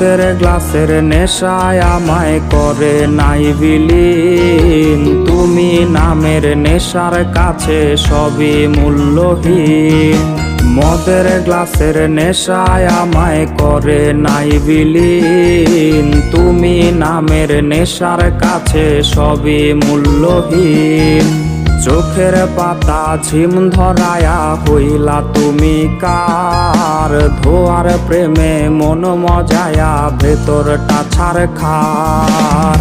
মদের গ্লাসের নেশায় আমায় করে নাই বিলীন। তুমি নামের নেশার কাছে সবই মূল্যহীন। মদের গ্লাসের নেশায় আমায় করে নাই বিলীন। তুমি নামের নেশার কাছে সবই মূল্যহীন। চোখের পাতা ঝিম ধরায়া হইলা তুমি কার। ধোয়ার প্রেমে মন মজায়া ভেতরটা ছারখার।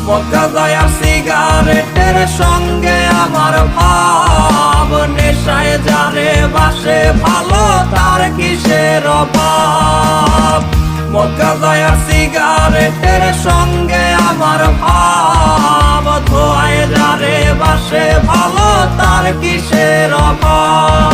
মক্কা যায় সিগারেটের সঙ্গে আমার ভাব। নেশায় যারে বাসে ভালো তার কিসের অভাব। মক্কা যায় সিগারেটের সঙ্গে আমার ভাব। ধোয়ায় যারে বাসে ভালো তার কিসের অভাব।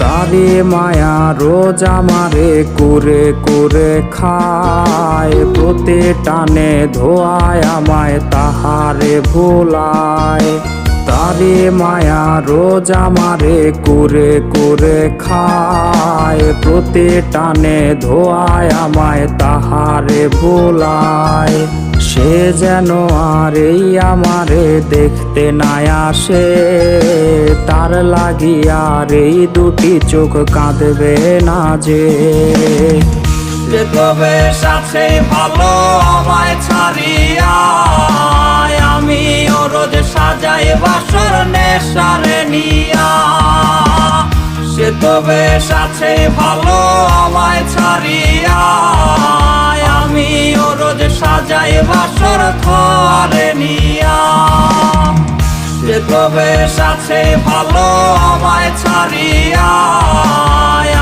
তারে মায়া রোজ আমারে করে করে খায়। প্রতি টানে ধোয়ায় আমায় তাহারে ভোলায়। তারে মায়া রোজ আমারে করে করে খায়। প্রতি টানে ধোয়ায় আমায় তাহারে ভোলায়। সে যেন আর এই আমারে দেখতে নাই আসে। তার লাগিয়ার এই দুটি চোখ কাঁদবে না যে। সে তবে সাথে ভালো আমায় ছাড়িয়া। আমি ও রোজ সাজাই বাসর নেশারে নিয়া। সে তবে সাথে ভালো আমায় ছাড়িয়া। আমি ও রোজ সাজাই বাসর ঘরে নিয়া। সে তবে সাথে ভালো আমায় ছাড়িয়া।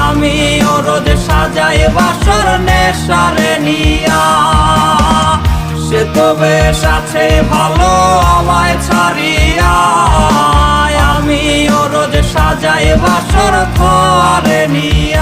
আমি ও রোজ সাজাই বাসর নেশারে নিয়া। সে তবে সাথে ভালো আমায় ছাড়িয়া। আমি ও রোজ সাজাই বাসর ঘরে নিয়া।